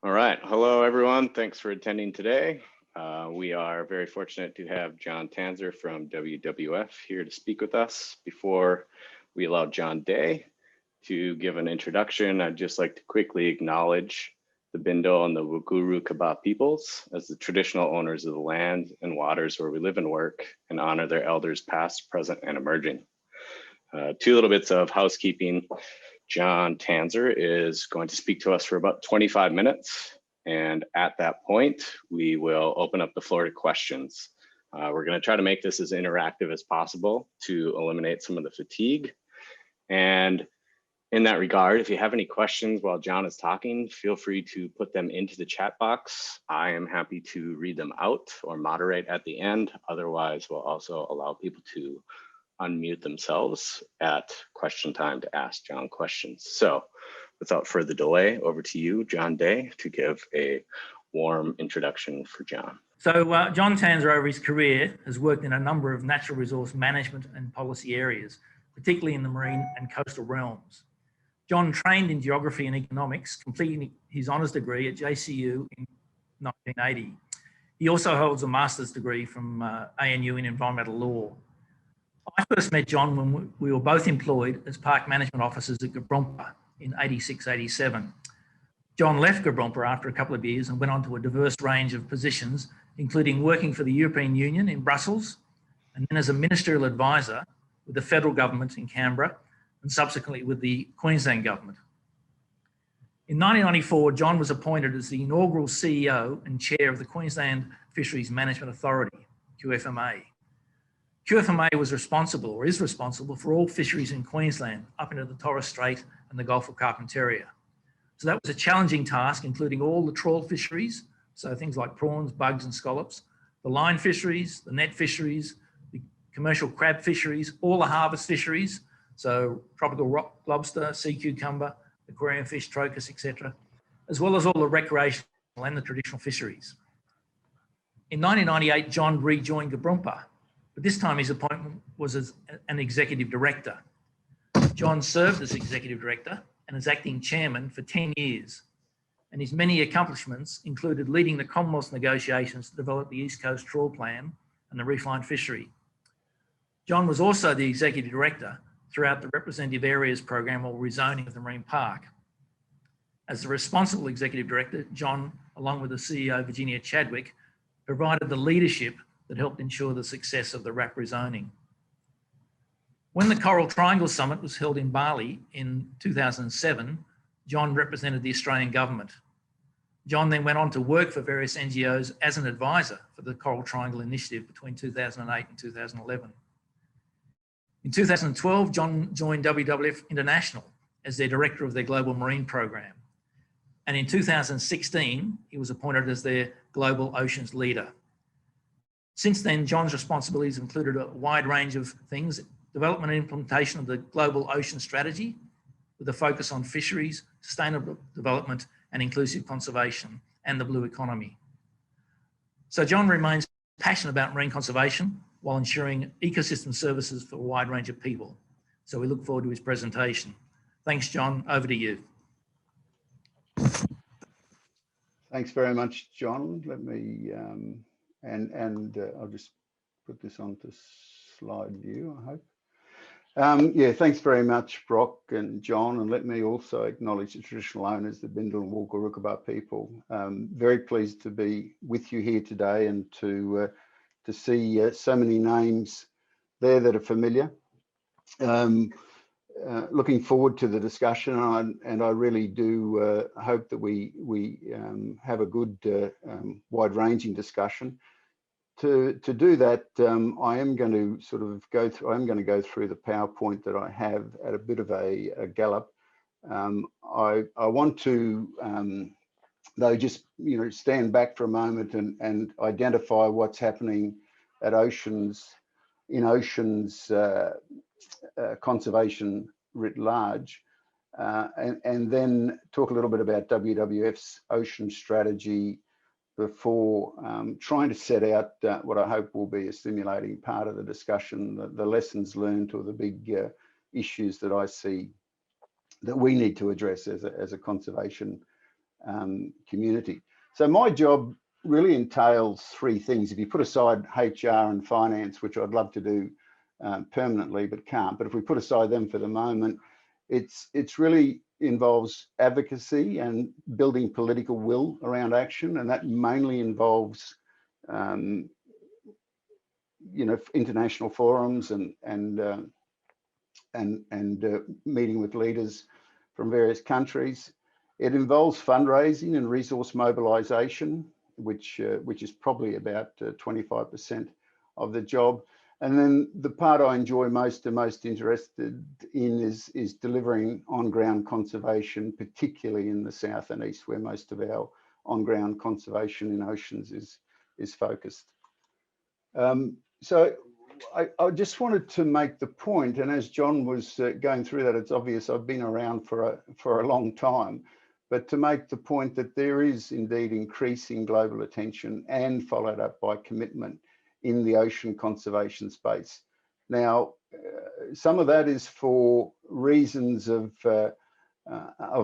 All right. Hello, everyone. Thanks for attending today. We are very fortunate to have John Tanzer from WWF here to speak with us. Before we allow John Day to give an introduction, I'd just like to quickly acknowledge the Bindal and the Wuguru Kaba peoples as the traditional owners of the land and waters where we live and work, and honor their elders past, present, and emerging. Two little bits of housekeeping. John Tanzer is going to speak to us for about 25 minutes. And at that point, we will open up the floor to questions. We're going to try to make this as interactive as possible to eliminate some of the fatigue. And in that regard, if you have any questions while John is talking, feel free to put them into the chat box. I am happy to read them out or moderate at the end. Otherwise, we'll also allow people to unmute themselves at question time to ask John questions. So without further delay, over to you, John Day, to give a warm introduction for John. So John Tanzer over his career has worked in a number of natural resource management and policy areas, particularly in the marine and coastal realms. John trained in geography and economics, completing his honours degree at JCU in 1980. He also holds a master's degree from ANU in environmental law. I first met John when we were both employed as park management officers at Gabrompa in 86-87. John left Gabrompa after a couple of years and went on to a diverse range of positions, including working for the European Union in Brussels, and then as a ministerial advisor with the federal government in Canberra, and subsequently with the Queensland government. In 1994, John was appointed as the inaugural CEO and chair of the Queensland Fisheries Management Authority, QFMA. QFMA was responsible, or is responsible, for all fisheries in Queensland up into the Torres Strait and the Gulf of Carpentaria. So that was a challenging task, including all the trawl fisheries, so things like prawns, bugs and scallops, the line fisheries, the net fisheries, the commercial crab fisheries, all the harvest fisheries, so tropical rock lobster, sea cucumber, aquarium fish, trochus, etc., as well as all the recreational and the traditional fisheries. In 1998, John rejoined Gabrompa, but this time his appointment was as an executive director. John served as executive director and as acting chairman for 10 years. And his many accomplishments included leading the Commonwealth negotiations to develop the East Coast Trawl Plan and the reef line fishery. John was also the executive director throughout the representative areas program or rezoning of the marine park. As the responsible executive director, John, along with the CEO, Virginia Chadwick, provided the leadership that helped ensure the success of the RAP rezoning. When the Coral Triangle Summit was held in Bali in 2007, John represented the Australian government. John then went on to work for various NGOs as an advisor for the Coral Triangle Initiative between 2008 and 2011. In 2012, John joined WWF International as their director of their global marine program. And in 2016, he was appointed as their global oceans leader. Since then, John's responsibilities included a wide range of things: development and implementation of the global ocean strategy with a focus on fisheries, sustainable development and inclusive conservation, and the blue economy. So John remains passionate about marine conservation while ensuring ecosystem services for a wide range of people. So we look forward to his presentation. Thanks, John. Over to you. Thanks very much, John. Let me, I'll just put this onto slide view, I hope. Yeah, thanks very much, Brock and John, and let me also acknowledge the traditional owners, the Bindal and Wulgurukaba people. Very pleased to be with you here today and to see so many names there that are familiar. Looking forward to the discussion, and I really do hope that we have a good wide-ranging discussion. To do that, I am going to sort of go through the PowerPoint that I have at a bit of a gallop. I want to though just stand back for a moment and identify what's happening at Oceans conservation writ large, and then talk a little bit about WWF's ocean strategy before trying to set out what I hope will be a stimulating part of the discussion, the lessons learned or the big issues that I see that we need to address as a conservation community. So my job really entails three things. If you put aside HR and finance, which I'd love to do permanently but can't, but if we put aside them for the moment, it's really involves advocacy and building political will around action, and that mainly involves international forums and meeting with leaders from various countries. It involves fundraising and resource mobilization, which is probably about 25% of the job. And then the part I enjoy most and most interested in is delivering on-ground conservation, particularly in the south and east, where most of our on-ground conservation in oceans is focused. So I just wanted to make the point, and as John was going through that, it's obvious I've been around for a long time, but to make the point that there is indeed increasing global attention and followed up by commitment in the ocean conservation space. Now, some of that is for reasons of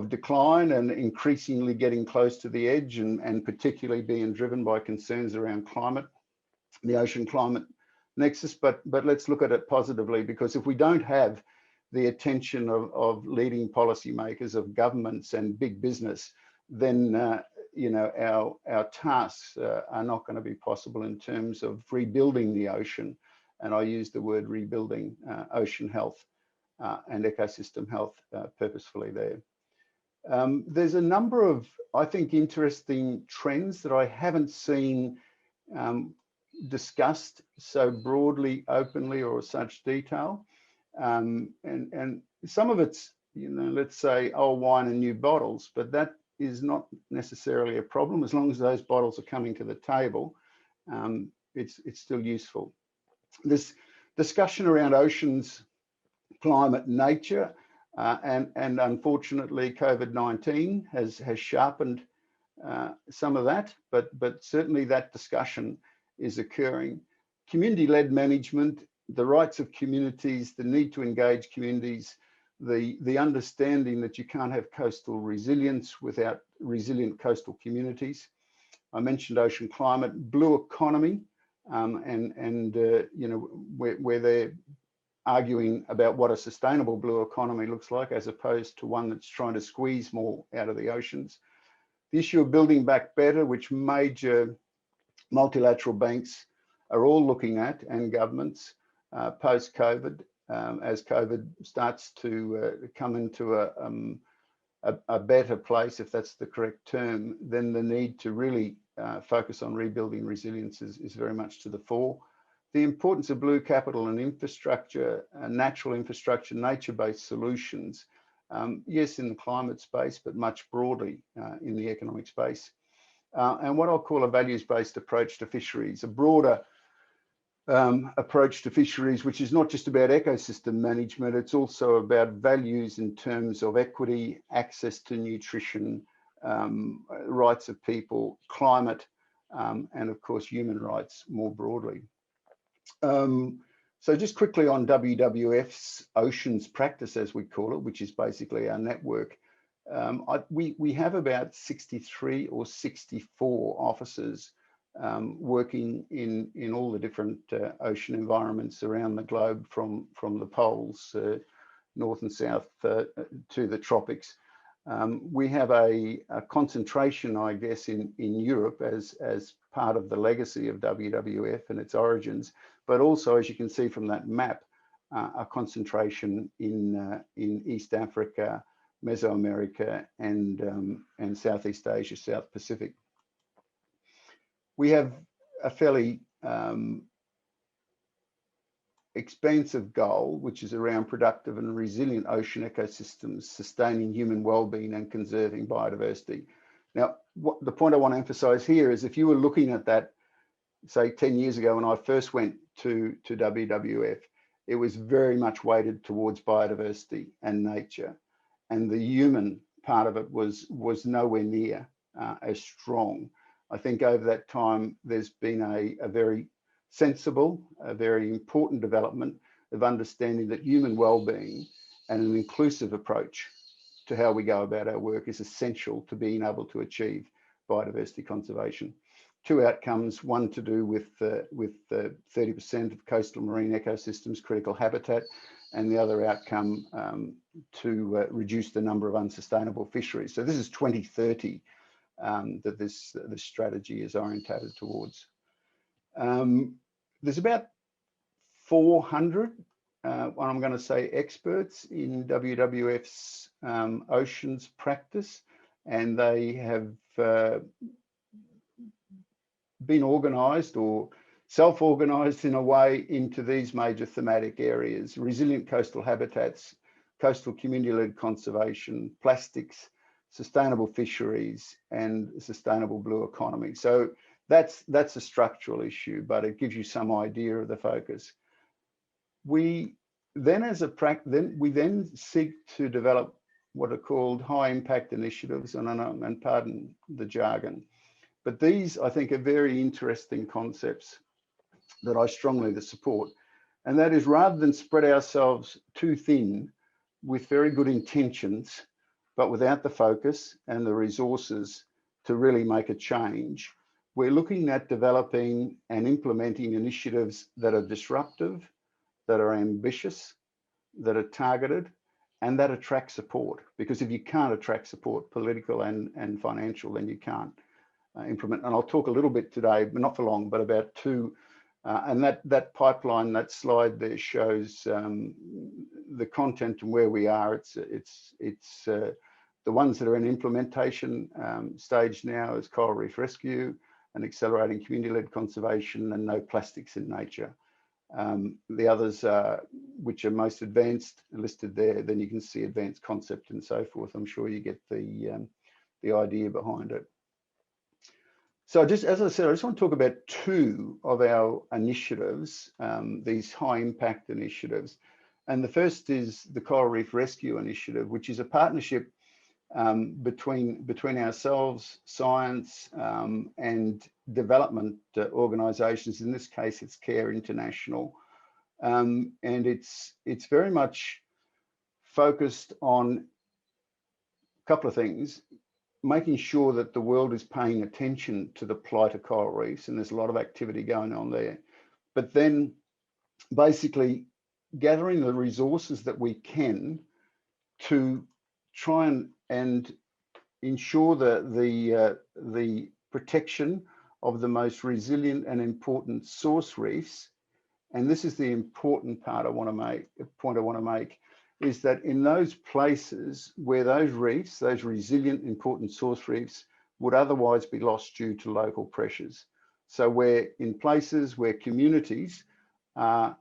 decline and increasingly getting close to the edge, and particularly being driven by concerns around climate, the ocean climate nexus. But let's look at it positively, because if we don't have the attention of leading policymakers, of governments and big business, then our tasks are not going to be possible in terms of rebuilding the ocean. And I use the word rebuilding ocean health and ecosystem health purposefully there. There's a number of, I think, interesting trends that I haven't seen discussed so broadly, openly, or such detail. And some of it's, let's say, old wine and new bottles, but that is not necessarily a problem. As long as those bottles are coming to the table, it's still useful. This discussion around oceans, climate, nature, and unfortunately COVID-19 has sharpened some of that, but certainly that discussion is occurring. Community-led management, the rights of communities, the need to engage communities, the understanding that you can't have coastal resilience without resilient coastal communities. I mentioned ocean climate, blue economy, where they're arguing about what a sustainable blue economy looks like, as opposed to one that's trying to squeeze more out of the oceans. The issue of building back better, which major multilateral banks are all looking at, and governments post-COVID, as COVID starts to come into a better place, if that's the correct term, then the need to really focus on rebuilding resilience is very much to the fore. The importance of blue capital and infrastructure, natural infrastructure, nature-based solutions, yes, in the climate space, but much broadly in the economic space. And what I'll call a values-based approach to fisheries, a broader approach to fisheries, which is not just about ecosystem management, it's also about values in terms of equity, access to nutrition, rights of people, climate, and of course, human rights more broadly. So just quickly on WWF's Oceans practice, as we call it, which is basically our network. We have about 63 or 64 officers working in all the different ocean environments around the globe, from the poles, north and south, to the tropics. We have a concentration, I guess, in Europe as part of the legacy of WWF and its origins, but also, as you can see from that map, a concentration in East Africa, Mesoamerica, and Southeast Asia, South Pacific. We have a fairly expansive goal, which is around productive and resilient ocean ecosystems, sustaining human well-being and conserving biodiversity. Now, the point I want to emphasize here is, if you were looking at that, say 10 years ago when I first went to WWF, it was very much weighted towards biodiversity and nature, and the human part of it was nowhere near as strong. I think over that time, there's been a very sensible, a very important development of understanding that human well-being and an inclusive approach to how we go about our work is essential to being able to achieve biodiversity conservation. Two outcomes, one to do with 30% of coastal marine ecosystems critical habitat, and the other outcome to reduce the number of unsustainable fisheries. So this is 2030 that this strategy is orientated towards. There's about 400, I'm going to say, experts in WWF's oceans practice, and they have been organised or self-organised in a way into these major thematic areas: resilient coastal habitats, coastal community-led conservation, plastics, sustainable fisheries, and sustainable blue economy. So that's a structural issue, but it gives you some idea of the focus. We then seek to develop what are called high impact initiatives, and pardon the jargon, but these, I think, are very interesting concepts that I strongly support. And that is, rather than spread ourselves too thin with very good intentions, but without the focus and the resources to really make a change, we're looking at developing and implementing initiatives that are disruptive, that are ambitious, that are targeted, and that attract support. Because if you can't attract support, political and financial, then you can't implement. And I'll talk a little bit today, but not for long, but about two. And that pipeline, that slide there shows the content and where we are. It's the ones that are in implementation stage now is coral reef rescue and accelerating community-led conservation and no plastics in nature. The others, which are most advanced, are listed there. Then you can see advanced concept and so forth. I'm sure you get the idea behind it. So just as I said, I just want to talk about two of our initiatives, these high impact initiatives. And the first is the Coral Reef Rescue Initiative, which is a partnership between ourselves, science, and development organisations. In this case, it's CARE International, and it's very much focused on a couple of things: making sure that the world is paying attention to the plight of coral reefs, and there's a lot of activity going on there. But then, basically, gathering the resources that we can to try and ensure that the protection of the most resilient and important source reefs. And this is the important part I want to make, the point I want to make, is that in those places where those reefs, those resilient important source reefs, would otherwise be lost due to local pressures. So we're in places where communities are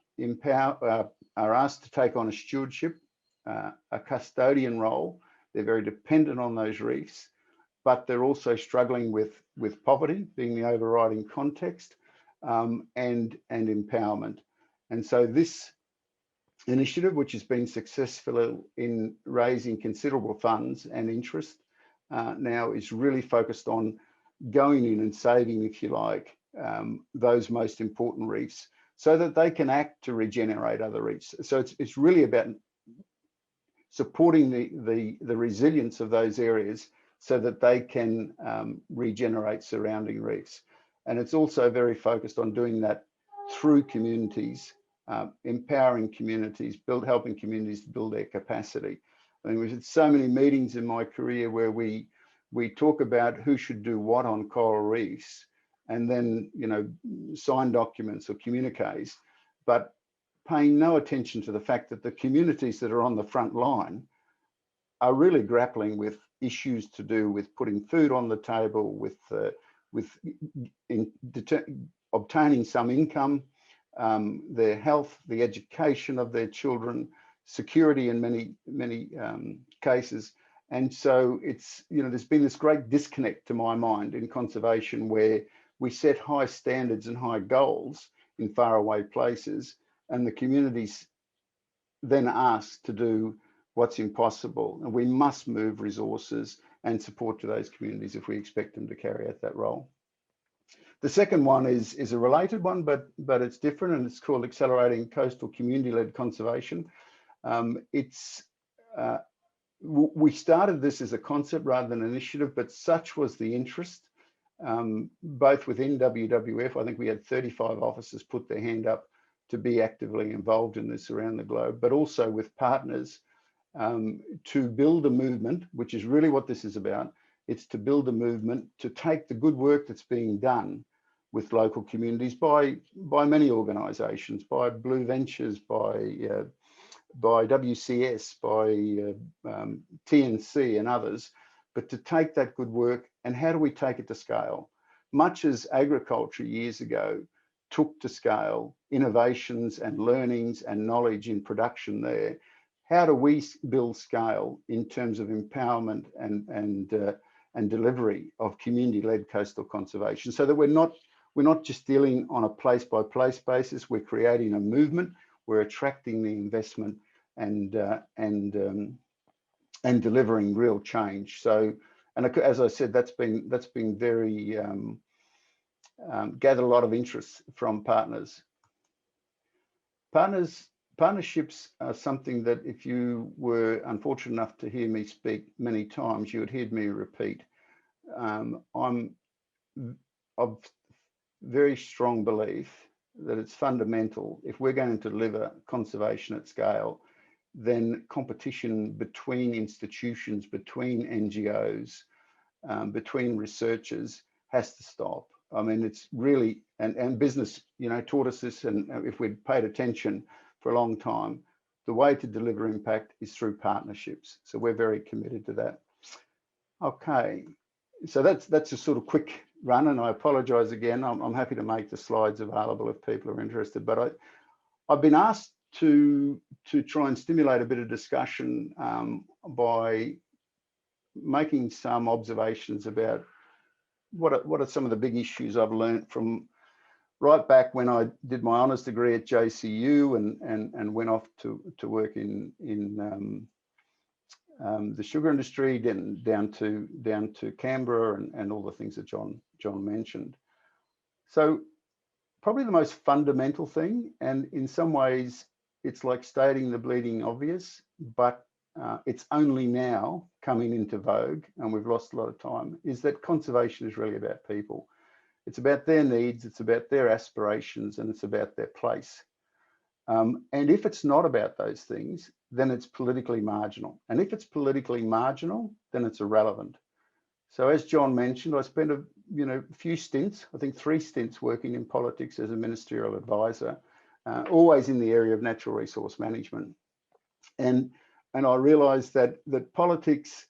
asked to take on a stewardship, a custodian role. They're very dependent on those reefs, but they're also struggling with poverty being the overriding context, and empowerment. And so this initiative, which has been successful in raising considerable funds and interest, now is really focused on going in and saving, if you like, those most important reefs so that they can act to regenerate other reefs. So it's really about supporting the resilience of those areas so that they can regenerate surrounding reefs. And it's also very focused on doing that through communities, empowering communities, helping communities to build their capacity. I mean, we've had so many meetings in my career where we talk about who should do what on coral reefs, and then, you know, sign documents or communiques, but paying no attention to the fact that the communities that are on the front line are really grappling with issues to do with putting food on the table, with obtaining some income, their health, the education of their children, security in many cases. And so it's, you know, there's been this great disconnect to my mind in conservation where we set high standards and high goals in faraway places, and the communities then asked to do what's impossible. And we must move resources and support to those communities if we expect them to carry out that role. The second one is a related one, but it's different, and it's called Accelerating Coastal Community-Led Conservation. It's we started this as a concept rather than an initiative, but such was the interest, both within WWF. I think we had 35 officers put their hand up to be actively involved in this around the globe, but also with partners to build a movement, which is really what this is about. It's to build a movement to take the good work that's being done with local communities by many organisations, by Blue Ventures, by WCS, by TNC and others, but to take that good work and how do we take it to scale? Much as agriculture years ago took to scale innovations and learnings and knowledge in production there, how do we build scale in terms of empowerment and delivery of community-led coastal conservation, so that we're not just dealing on a place-by-place basis, we're creating a movement, we're attracting the investment and delivering real change. So, and as I said, that's been very gathered a lot of interest from partners. Partnerships are something that if you were unfortunate enough to hear me speak many times, you would hear me repeat. I'm of very strong belief that it's fundamental. If we're going to deliver conservation at scale, then competition between institutions, between NGOs, between researchers has to stop. I mean, it's really, and business, you know, taught us this, and if we'd paid attention for a long time, the way to deliver impact is through partnerships. So we're very committed to that. Okay, so that's a sort of quick run, and I apologise again. I'm happy to make the slides available if people are interested, but I've been asked to try and stimulate a bit of discussion by making some observations about what are some of the big issues I've learned from right back when I did my honours degree at JCU and went off to work in the sugar industry, then down to Canberra and all the things that John mentioned. So probably the most fundamental thing, and in some ways it's like stating the bleeding obvious, but it's only now coming into vogue, and we've lost a lot of time, is that conservation is really about people. It's about their needs, it's about their aspirations, and it's about their place. And if it's not about those things, then it's politically marginal. And if it's politically marginal, then it's irrelevant. So as John mentioned, I spent a few stints, I think 3 stints working in politics as a ministerial advisor, always in the area of natural resource management. And I realized that politics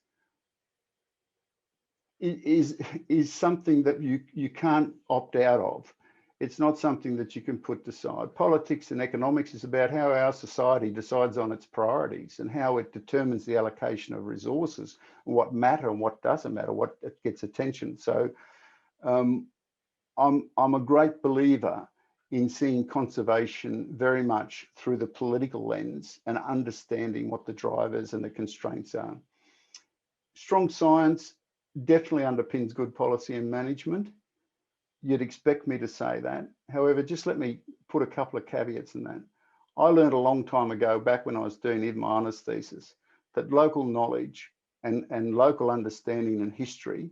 is something that you can't opt out of. It's not something that you can put aside. Politics and economics is about how our society decides on its priorities and how it determines the allocation of resources and what matter and what doesn't matter, what gets attention. So I'm a great believer in seeing conservation very much through the political lens and understanding what the drivers and the constraints are. Strong science definitely underpins good policy and management. You'd expect me to say that. However, just let me put a couple of caveats in that. I learned a long time ago, back when I was doing even my honours thesis, that local knowledge and local understanding and history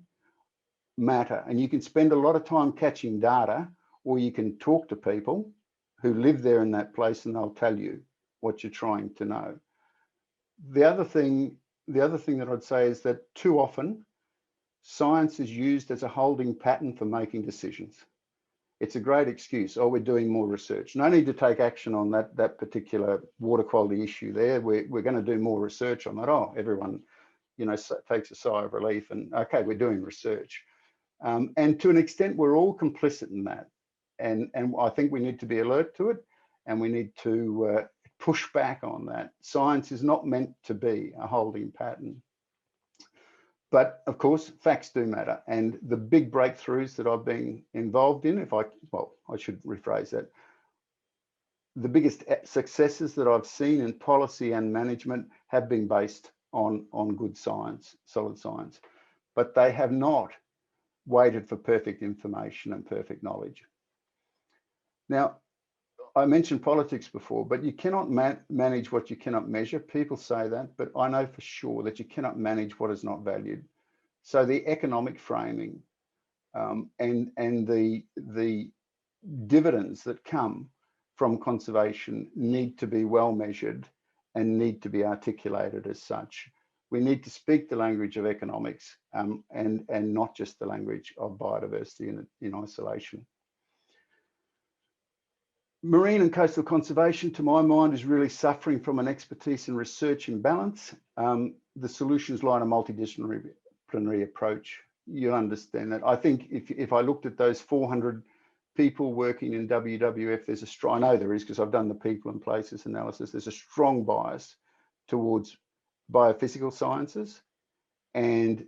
matter. And you can spend a lot of time catching data, or you can talk to people who live there in that place and they'll tell you what you're trying to know. The other thing that I'd say is that too often science is used as a holding pattern for making decisions. It's a great excuse. Oh, we're doing more research. No need to take action on that particular water quality issue there. We're going to do more research on that. Oh, everyone, takes a sigh of relief and okay, we're doing research. And to an extent, we're all complicit in that. And I think we need to be alert to it, and we need to push back on that. Science is not meant to be a holding pattern. But of course, facts do matter. And the big breakthroughs that I've been involved in, I should rephrase that. The biggest successes that I've seen in policy and management have been based on good science, solid science, but they have not waited for perfect information and perfect knowledge. Now, I mentioned politics before, but you cannot manage what you cannot measure. People say that, but I know for sure that you cannot manage what is not valued. So the economic framing and the dividends that come from conservation need to be well measured and need to be articulated as such. We need to speak the language of economics and not just the language of biodiversity in isolation. Marine and coastal conservation, to my mind, is really suffering from an expertise and research imbalance. The solutions lie in a multidisciplinary approach. You'll understand that. I think if I looked at those 400 people working in WWF, there's a strong, I know there is because I've done the people and places analysis, there's a strong bias towards biophysical sciences. And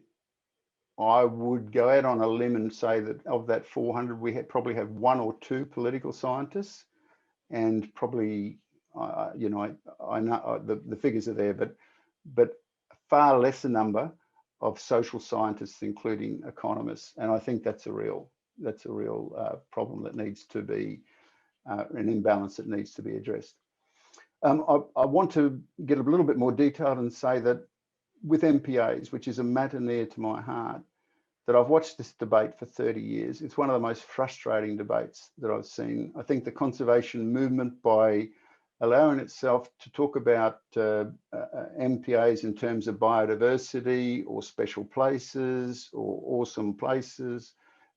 I would go out on a limb and say that of that 400, we probably have 1 or 2 political scientists, and probably, you know, I know the figures are there, but far lesser number of social scientists, including economists. And I think that's a real problem that needs to be an imbalance that needs to be addressed. I want to get a little bit more detailed and say that with MPAs, which is a matter near to my heart, that I've watched this debate for 30 years. It's one of the most frustrating debates that I've seen. I think the conservation movement, by allowing itself to talk about MPAs in terms of biodiversity or special places or awesome places,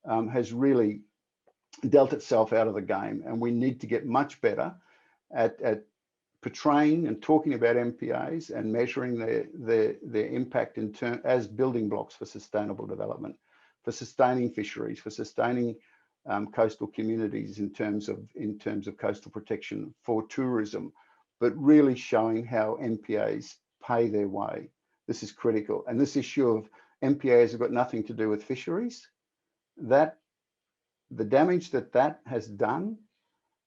has really dealt itself out of the game. And we need to get much better at portraying and talking about MPAs and measuring their impact as building blocks for sustainable development, for sustaining fisheries, for sustaining coastal communities in terms of coastal protection, for tourism, but really showing how MPAs pay their way. This is critical. And this issue of MPAs have got nothing to do with fisheries. That the damage that has done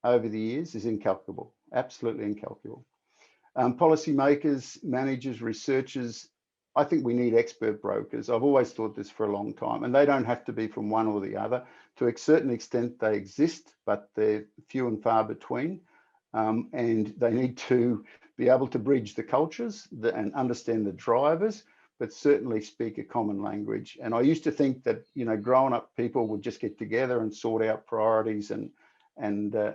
over the years is incalculable, absolutely incalculable. Policymakers, managers, researchers, I think we need expert brokers. I've always thought this for a long time, and they don't have to be from one or the other. To a certain extent, they exist, but they're few and far between. And they need to be able to bridge the cultures and understand the drivers, but certainly speak a common language. And I used to think that, you know, growing up people would just get together and sort out priorities and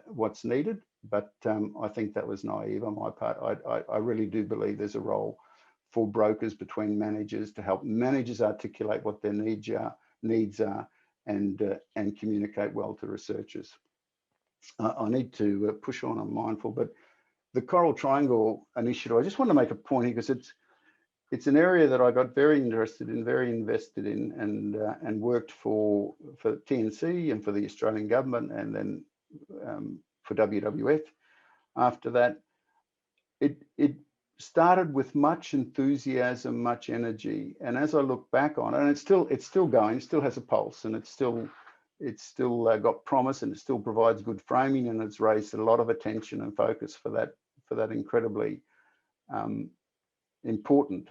what's needed. But I think that was naive on my part. I really do believe there's a role for brokers between managers to help managers articulate what their needs are and communicate well to researchers. I need to push on, I'm mindful, but the Coral Triangle Initiative, I just want to make a point here because it's an area that I got very interested in, very invested in, and worked for TNC and for the Australian government, and then for WWF. After that, it started with much enthusiasm, much energy, and as I look back on it, and it's still going, it still has a pulse, and it's still got promise, and it still provides good framing, and it's raised a lot of attention and focus for that incredibly important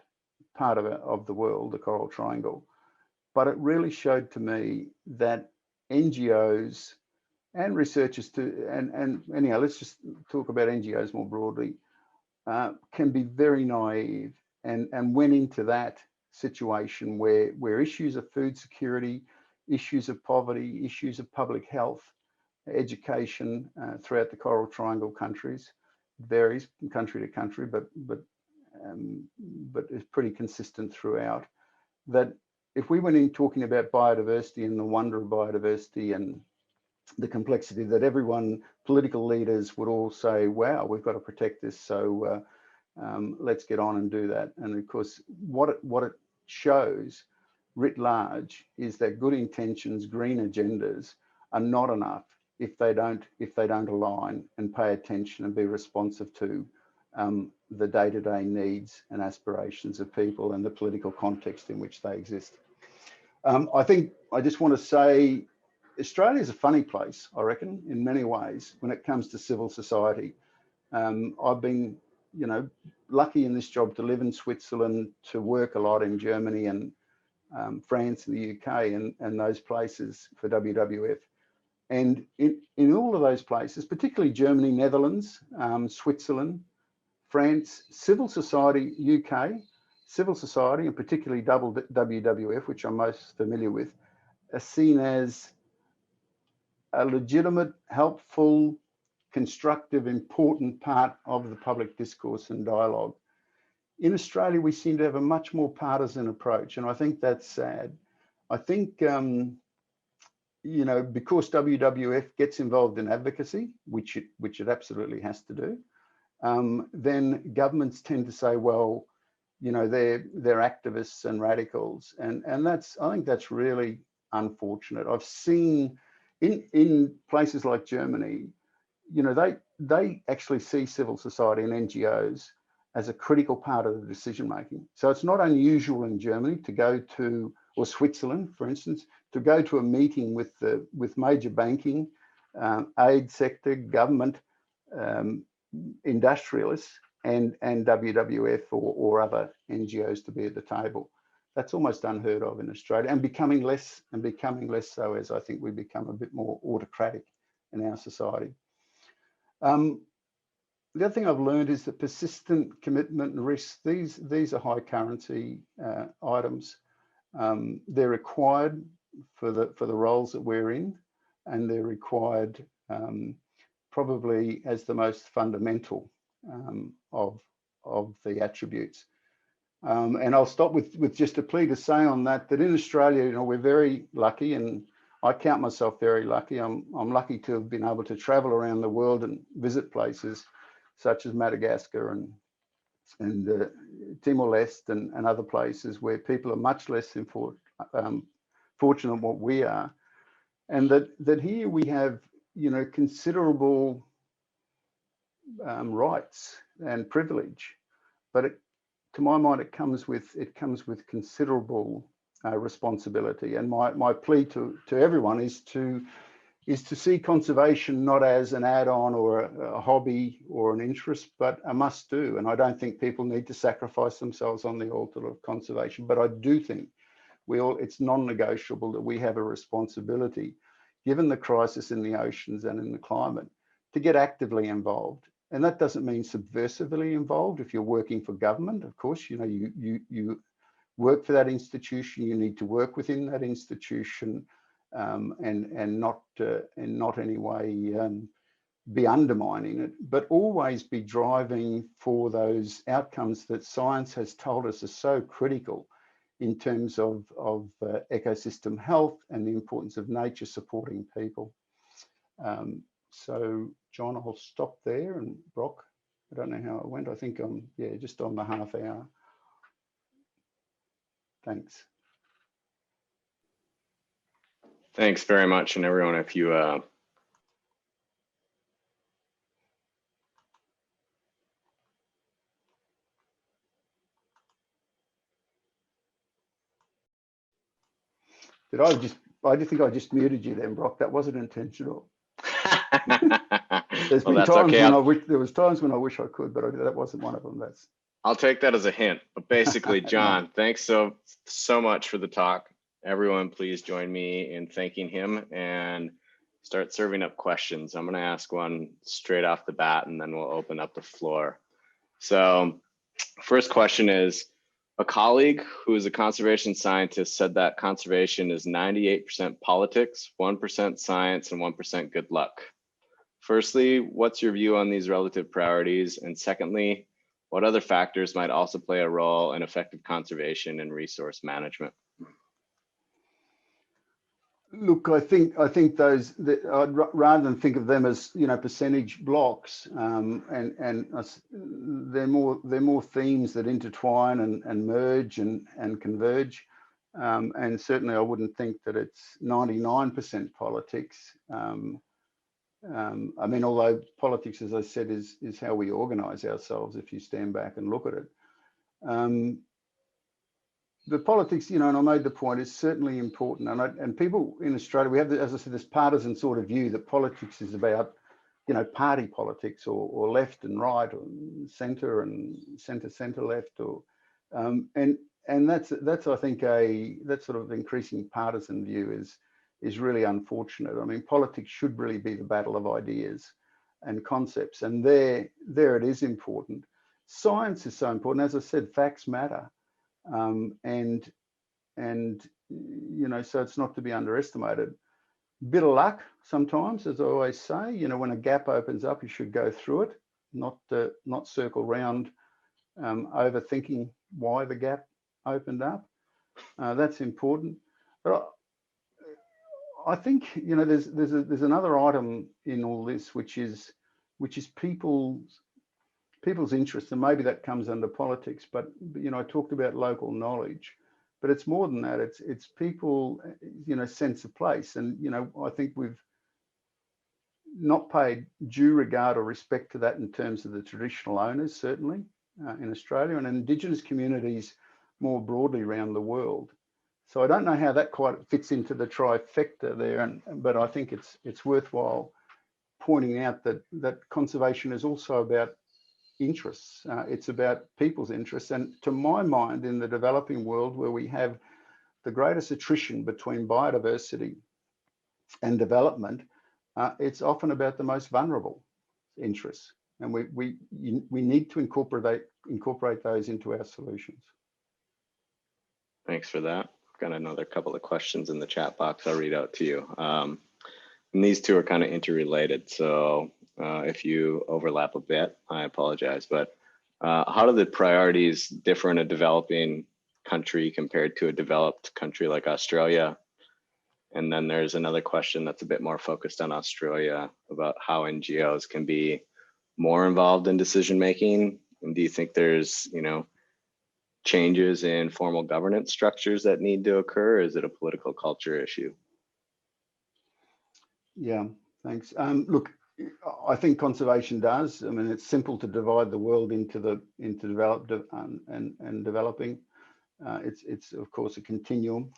part of the world, the Coral Triangle. But it really showed to me that NGOs and researchers too, and anyhow, let's just talk about NGOs more broadly, can be very naive and went into that situation where issues of food security, issues of poverty, issues of public health, education throughout the Coral Triangle countries, varies from country to country, but is pretty consistent throughout. That if we went in talking about biodiversity and the wonder of biodiversity and the complexity, that everyone, political leaders would all say, wow, we've got to protect this, so let's get on and do that. And of course, what it shows writ large is that good intentions, green agendas are not enough if they don't align and pay attention and be responsive to the day-to-day needs and aspirations of people and the political context in which they exist. I think I just want to say Australia is a funny place, I reckon, in many ways when it comes to civil society. I've been, you know, lucky in this job to live in Switzerland, to work a lot in Germany and France and the UK and those places for WWF. And in all of those places, particularly Germany, Netherlands, Switzerland, France, civil society, UK, civil society, and particularly WWF, which I'm most familiar with, are seen as a legitimate, helpful, constructive, important part of the public discourse and dialogue. In Australia, we seem to have a much more partisan approach, and I think that's sad. I think, you know, because WWF gets involved in advocacy, which it absolutely has to do, then governments tend to say, well, you know, they're activists and radicals, and I think that's really unfortunate. I've seen in places like Germany, you know, they actually see civil society and NGOs as a critical part of the decision making. So it's not unusual in Germany to go to, or Switzerland, for instance, to go to a meeting with major banking, aid sector, government, industrialists, and WWF or other NGOs to be at the table. That's almost unheard of in Australia, and becoming less so as I think we become a bit more autocratic in our society. The other thing I've learned is that persistent commitment and risk, these are high currency items. They're required for the roles that we're in, and they're required probably as the most fundamental of the attributes. And I'll stop with just a plea to say on that in Australia, you know, we're very lucky, and I count myself very lucky. I'm lucky to have been able to travel around the world and visit places such as Madagascar and Timor-Leste and other places where people are much less fortunate than what we are, and that here we have, you know, considerable rights and privilege, but to my mind, it comes with considerable responsibility. And my plea to everyone is to see conservation not as an add-on or a hobby or an interest, but a must-do. And I don't think people need to sacrifice themselves on the altar of conservation, but I do think it's non-negotiable that we have a responsibility, given the crisis in the oceans and in the climate, to get actively involved. And that doesn't mean subversively involved. If you're working for government, of course, you know, you work for that institution, you need to work within that institution, and not in any way be undermining it, but always be driving for those outcomes that science has told us are so critical in terms of ecosystem health and the importance of nature supporting people. So John, I'll stop there, and Brock, I don't know how it went. I think I'm, yeah, just on the half hour. Thanks. Thanks very much. And everyone, if you I just think I just muted you then, Brock. That wasn't intentional. There's been times when I wish, there was times when I wish I could, but that wasn't one of them. I'll take that as a hint. But basically, John, thanks so much for the talk. Everyone, please join me in thanking him and start serving up questions. I'm going to ask one straight off the bat, and then we'll open up the floor. So first question is, a colleague who is a conservation scientist said that conservation is 98% politics, 1% science, and 1% good luck. Firstly, what's your view on these relative priorities? And secondly, what other factors might also play a role in effective conservation and resource management? Look, I think those, I'd rather than think of them as, you know, percentage blocks, and they're more themes that intertwine and merge and converge, and certainly I wouldn't think that it's 99% politics. I mean, although politics, as I said, is how we organise ourselves. If you stand back and look at it. The politics, you know, and I made the point, is certainly important. And people in Australia, we have, as I said, this partisan sort of view that politics is about, you know, party politics or left and right or centre and centre left, or and that's I think that sort of increasing partisan view is really unfortunate. I mean, politics should really be the battle of ideas and concepts, and there it is important. Science is so important. As I said, facts matter, and you know, so it's not to be underestimated. Bit of luck sometimes, as I always say. You know, when a gap opens up, you should go through it, not circle round, overthinking why the gap opened up. That's important. But I think, you know, there's another item in all this, which is people's interest, and maybe that comes under politics. But you know, I talked about local knowledge, but it's more than that. It's people, you know, sense of place, and you know, I think we've not paid due regard or respect to that in terms of the traditional owners, certainly in Australia, and Indigenous communities more broadly around the world. So I don't know how that quite fits into the trifecta there, but I think it's worthwhile pointing out that conservation is also about interests. It's about people's interests, and to my mind, in the developing world, where we have the greatest attrition between biodiversity and development, it's often about the most vulnerable interests, and we need to incorporate those into our solutions. Thanks for that. Got another couple of questions in the chat box I'll read out to you. And these two are kind of interrelated, so if you overlap a bit, I apologize. But how do the priorities differ in a developing country compared to a developed country like Australia? And then there's another question that's a bit more focused on Australia about how NGOs can be more involved in decision making. And do you think there's, you know, changes in formal governance structures that need to occur, or is it a political culture issue? Yeah, thanks. Look, I think conservation does. I mean, it's simple to divide the world into developed and developing. It's of course a continuum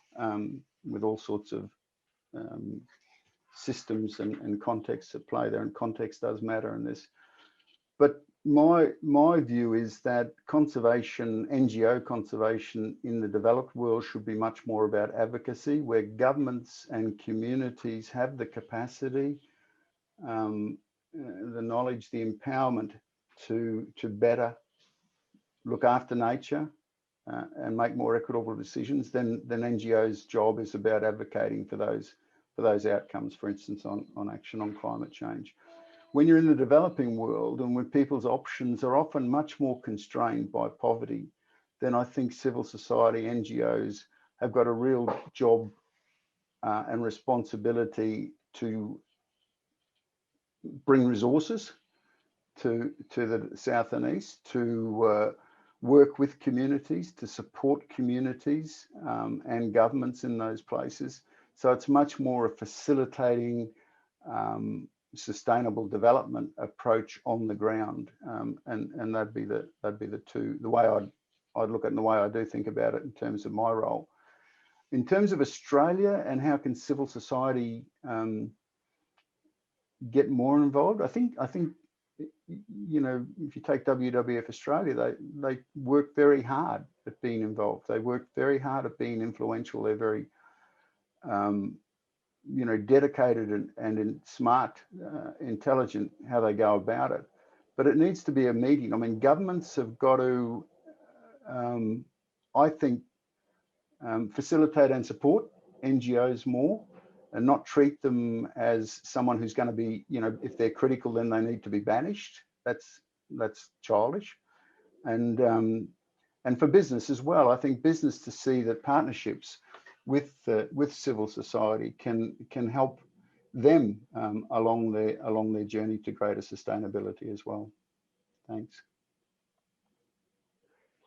with all sorts of systems and contexts at play there, and context does matter in this. But my view is that conservation, NGO conservation in the developed world, should be much more about advocacy, where governments and communities have the capacity, the knowledge, the empowerment to better look after nature and make more equitable decisions. Then NGOs' job is about advocating for those outcomes, for instance, on action on climate change. When you're in the developing world, and when people's options are often much more constrained by poverty, then I think civil society, NGOs, have got a real job and responsibility to bring resources to the south and east, to work with communities, to support communities and governments in those places. So it's much more a facilitating sustainable development approach on the ground, and that'd be the way I'd look at it, and the way I do think about it in terms of my role. In terms of Australia and how can civil society get more involved, I think you know, if you take WWF Australia, they work very hard at being involved. They work very hard at being influential. They're very you know, dedicated and smart, intelligent how they go about it. But it needs to be a meeting. I mean, governments have got to, I think, facilitate and support NGOs more, and not treat them as someone who's going to be, you know, if they're critical, then they need to be banished. That's childish. And for business as well, I think business to see that partnerships with civil society can help them along their journey to greater sustainability as well. Thanks.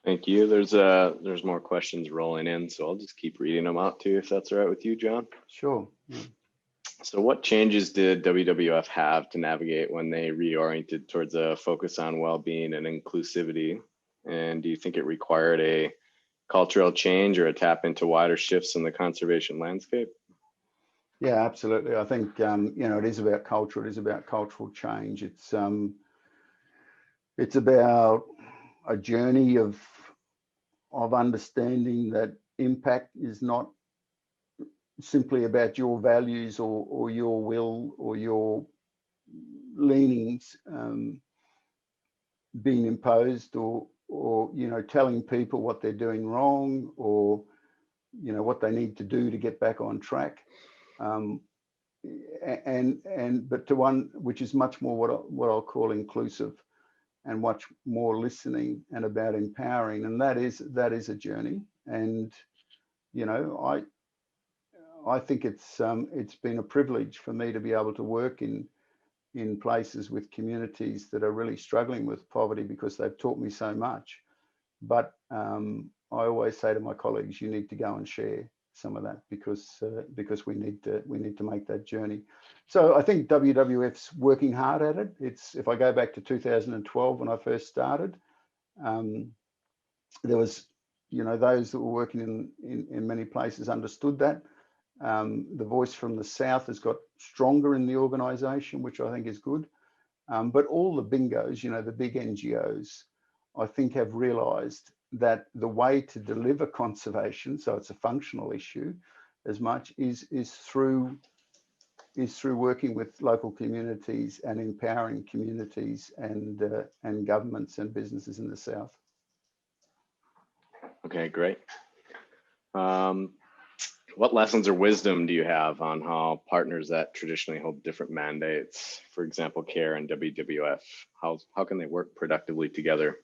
Thank you. There's more questions rolling in, so I'll just keep reading them out too, if that's all right with you, John. Sure. Yeah. So what changes did WWF have to navigate when they reoriented towards a focus on well-being and inclusivity? And do you think it required a cultural change or a tap into wider shifts in the conservation landscape? Yeah, absolutely. I think you know, it is about culture. It is about cultural change. It's about a journey of understanding that impact is not simply about your values or your will or your leanings being imposed, or telling people what they're doing wrong, or what they need to do to get back on track, but to one which is much more what I'll call inclusive, and much more listening and about empowering. And that is a journey. And I think it's been a privilege for me to be able to work in places with communities that are really struggling with poverty, because they've taught me so much. But I always say to my colleagues, you need to go and share some of that, because we need to make that journey. So I think WWF's working hard at it. If I go back to 2012 when I first started, there was those that were working in many places understood that. The voice from the South has got stronger in the organisation, which I think is good. But all the bingos, the big NGOs, I think have realised that the way to deliver conservation, so it's a functional issue as much, is through working with local communities and empowering communities and governments and businesses in the South. Okay, great. What lessons or wisdom do you have on how partners that traditionally hold different mandates, for example, CARE and WWF, how can they work productively together?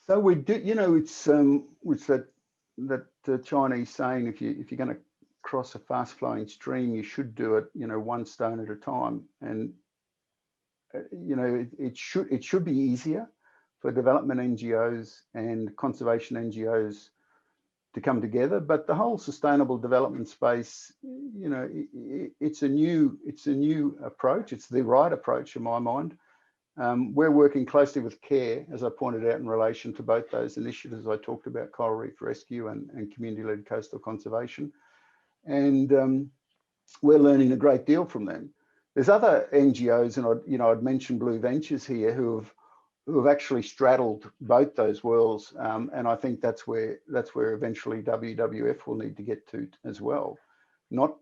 So we do, it's that Chinese saying, if you're going to cross a fast flowing stream, you should do it, one stone at a time. And it should be easier for development NGOs and conservation NGOs to come together. But the whole sustainable development space, it's a new approach. It's the right approach in my mind. We're working closely with CARE, as I pointed out, in relation to both those initiatives I talked about, coral reef rescue and community-led coastal conservation. And we're learning a great deal from them. There's other NGOs, and I'd mentioned Blue Ventures here, who have actually straddled both those worlds, and I think that's where eventually WWF will need to get to as well. Not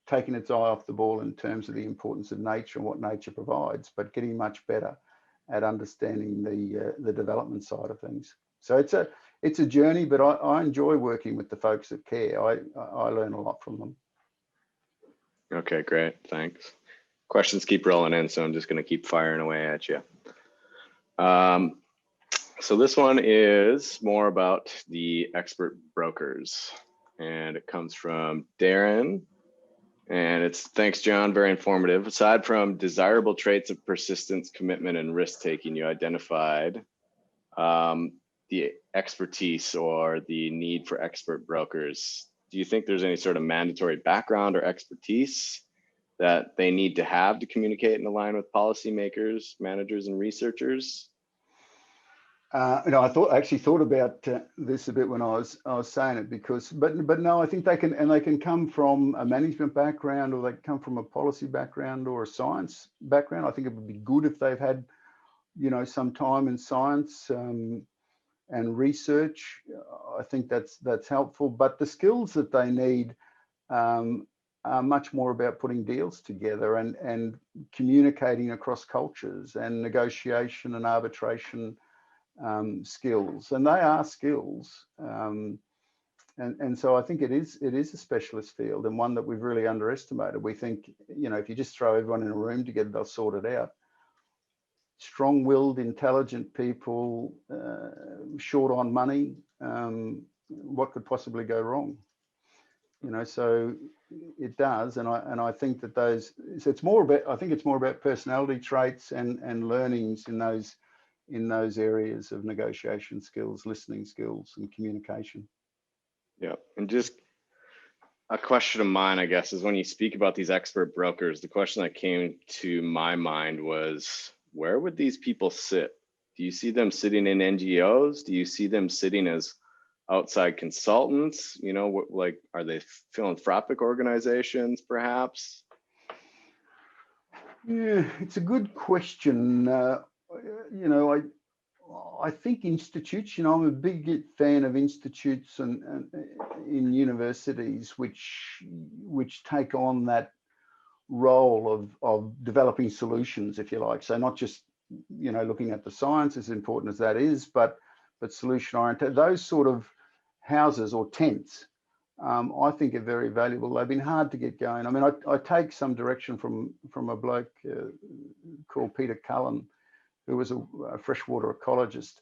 taking its eye off the ball in terms of the importance of nature and what nature provides, but getting much better at understanding the development side of things. So it's a journey, but I enjoy working with the folks at CARE. I learn a lot from them. Okay, great, thanks. Questions keep rolling in, so I'm just going to keep firing away at you. So this one is more about the expert brokers, and it comes from Darren. And it's, thanks, John, very informative. Aside from desirable traits of persistence, commitment, and risk-taking, you identified the expertise or the need for expert brokers. Do you think there's any sort of mandatory background or expertise that they need to have to communicate and align with policymakers, managers, and researchers? I actually thought about this a bit when I was saying it, because, but no, I think they can come from a management background, or they can come from a policy background or a science background. I think it would be good if they've had, some time in science and research. I think that's helpful. But the skills that they need are much more about putting deals together and communicating across cultures and negotiation and arbitration skills, and they are skills, and so I think it is a specialist field, and one that we've really underestimated. We think, if you just throw everyone in a room together, they'll sort it out. Strong-willed, intelligent people, short on money, what could possibly go wrong? So it does, and I think that those. So it's more about. I think it's more about personality traits and learnings in those areas of negotiation skills, listening skills, and communication. Yeah, and just a question of mine, I guess, is when you speak about these expert brokers, the question that came to my mind was, where would these people sit? Do you see them sitting in NGOs? Do you see them sitting as outside consultants? Like, are they philanthropic organizations, perhaps? Yeah, it's a good question. I think institutes, I'm a big fan of institutes and in universities which take on that role of developing solutions, if you like. So not just, looking at the science, as important as that is, but solution oriented. Those sort of houses or tents, I think are very valuable. They've been hard to get going. I mean, I take some direction from a bloke called Peter Cullen, who was a freshwater ecologist,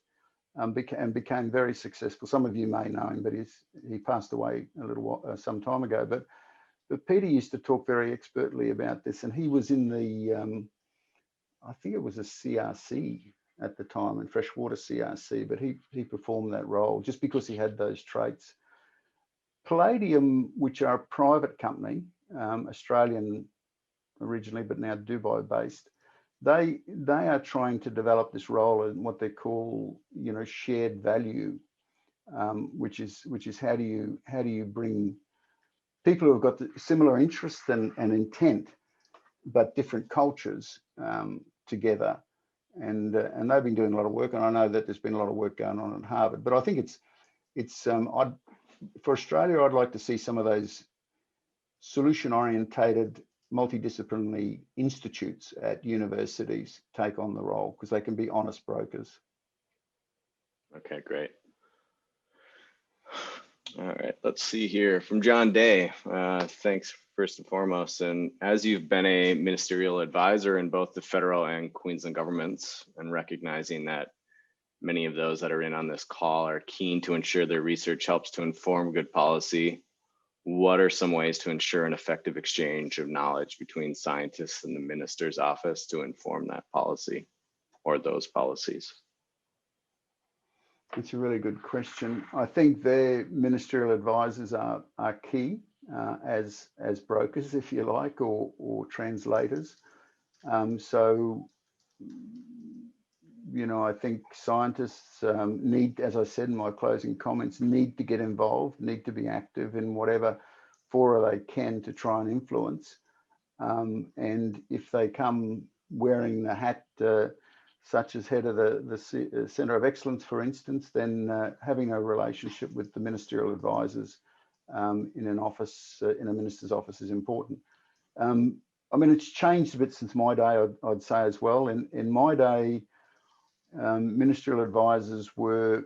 and became very successful. Some of you may know him, but he passed away a little while, some time ago. But Peter used to talk very expertly about this, and he was in the, I think it was a CRC at the time, and freshwater CRC, but he performed that role just because he had those traits. Palladium, which are a private company, Australian originally, but now Dubai based, they are trying to develop this role in what they call, shared value, which is how do you bring people who have got similar interests and intent, but different cultures together, and they've been doing a lot of work, and I know that there's been a lot of work going on at Harvard. But I think for Australia, I'd like to see some of those solution-orientated, multidisciplinary institutes at universities take on the role, because they can be honest brokers. Okay, great. All right, let's see here from John Day. Thanks first and foremost. And as you've been a ministerial advisor in both the federal and Queensland governments, and recognizing that many of those that are in on this call are keen to ensure their research helps to inform good policy, what are some ways to ensure an effective exchange of knowledge between scientists and the minister's office to inform that policy or those policies? It's a really good question. I think their ministerial advisors are key as brokers, if you like, or translators. So, I think scientists need, as I said in my closing comments, need to get involved, need to be active in whatever fora they can to try and influence. And if they come wearing the hat, such as head of the Centre of Excellence, for instance, then having a relationship with the ministerial advisors in an office, in a minister's office, is important. I mean, it's changed a bit since my day, I'd say as well. In my day, ministerial advisors were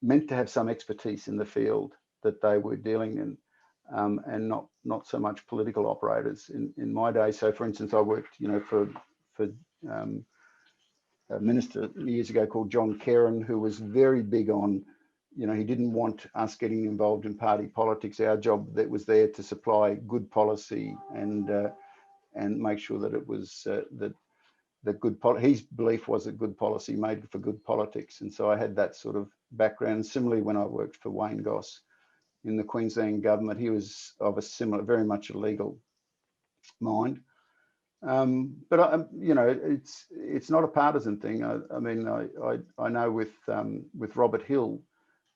meant to have some expertise in the field that they were dealing in, and not so much political operators in my day. So, for instance, I worked, for a minister years ago called John Kerrin, who was very big on, he didn't want us getting involved in party politics. Our job that was there to supply good policy and make sure that it was his belief was that good policy made for good politics. And so I had that sort of background. Similarly, when I worked for Ngos in the Queensland government, he was of a similar, very much a legal mind. But it's not a partisan thing. I mean, I know with Robert Hill,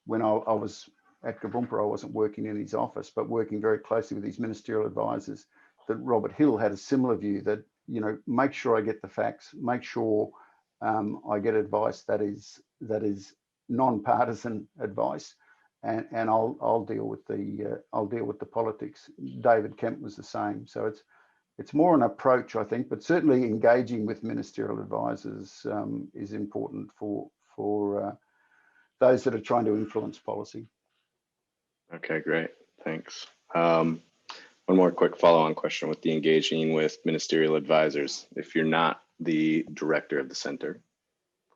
when I was at Kaboompa, I wasn't working in his office, but working very closely with his ministerial advisors, that Robert Hill had a similar view that, make sure I get the facts, make sure I get advice that is non-partisan advice, and I'll deal with the politics. David Kemp was the same. So it's more an approach, I think, but certainly engaging with ministerial advisors is important for those that are trying to influence policy. Okay, great. Thanks. One more quick follow-on question with the engaging with ministerial advisors. If you're not the director of the center,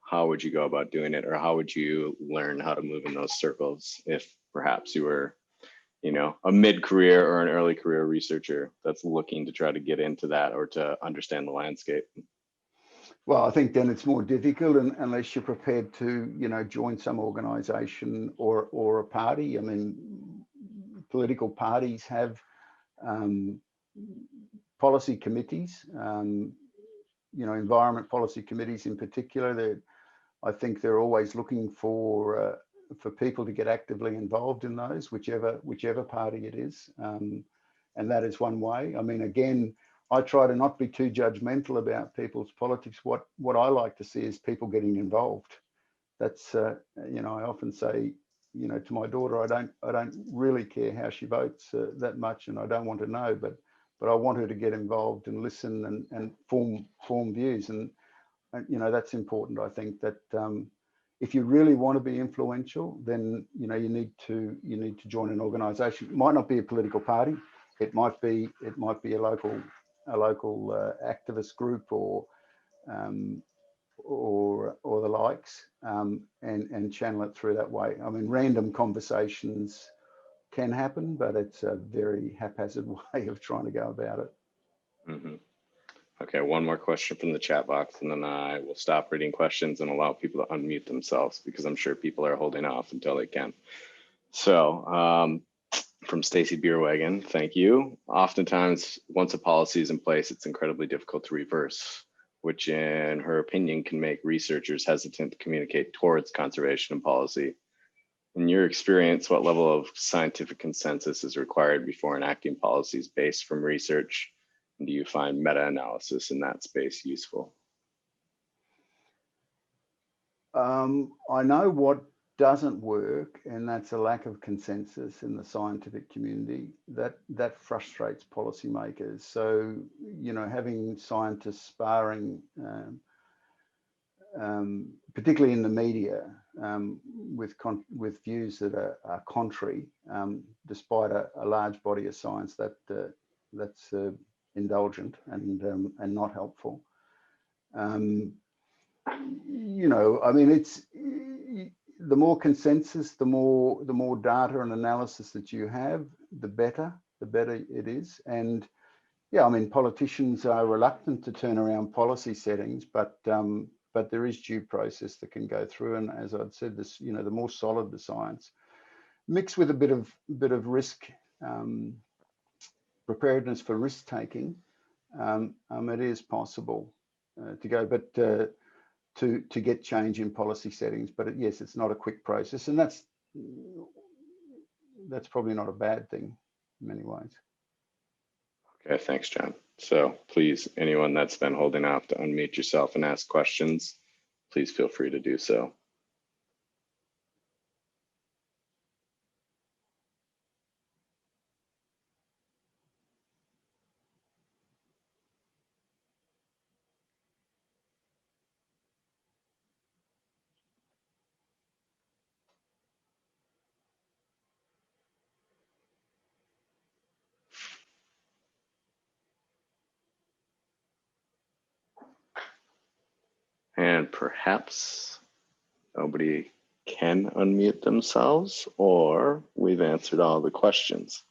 how would you go about doing it? Or how would you learn how to move in those circles if perhaps you were, a mid-career or an early career researcher that's looking to try to get into that or to understand the landscape? Well, I think then it's more difficult unless you're prepared to, join some organization or a party. I mean, political parties have policy committees, environment policy committees in particular. I think they're always looking for people to get actively involved in those, whichever party it is, and that is one way. I mean, again, I try to not be too judgmental about people's politics. What I like to see is people getting involved, that's you know, I often say, you know, to my daughter, I don't really care how she votes that much, and I don't want to know, but I want her to get involved and listen and form views, and you know, that's important. I think that if you really want to be influential, then you know, you need to join an organisation. It might not be a political party. It might be a local activist group or the likes, and channel it through that way. I mean, random conversations can happen, but it's a very haphazard way of trying to go about it. Mm-hmm. Okay, one more question from the chat box, and then I will stop reading questions and allow people to unmute themselves, because I'm sure people are holding off until they can. So from Stacy Beerwagon, thank you. Oftentimes, once a policy is in place, it's incredibly difficult to reverse, which in her opinion can make researchers hesitant to communicate towards conservation and policy. In your experience, what level of scientific consensus is required before enacting policies based from research? And do you find meta-analysis in that space useful? I know what doesn't work, and that's a lack of consensus in the scientific community. That frustrates policymakers. So, you know, having scientists sparring, particularly in the media, with views that are contrary, despite a large body of science, that's indulgent and not helpful. You know, I mean, it's the more consensus, the more data and analysis that you have, the better it is. And yeah, I mean, politicians are reluctant to turn around policy settings, but there is due process that can go through. And as I'd said, this, you know, the more solid the science, mixed with a bit of risk, preparedness for risk taking, it is possible to go, but to get change in policy settings. But yes, it's not a quick process, and that's probably not a bad thing in many ways. Okay, thanks, John. So please, anyone that's been holding off to unmute yourself and ask questions, please feel free to do so. And perhaps nobody can unmute themselves, or we've answered all the questions.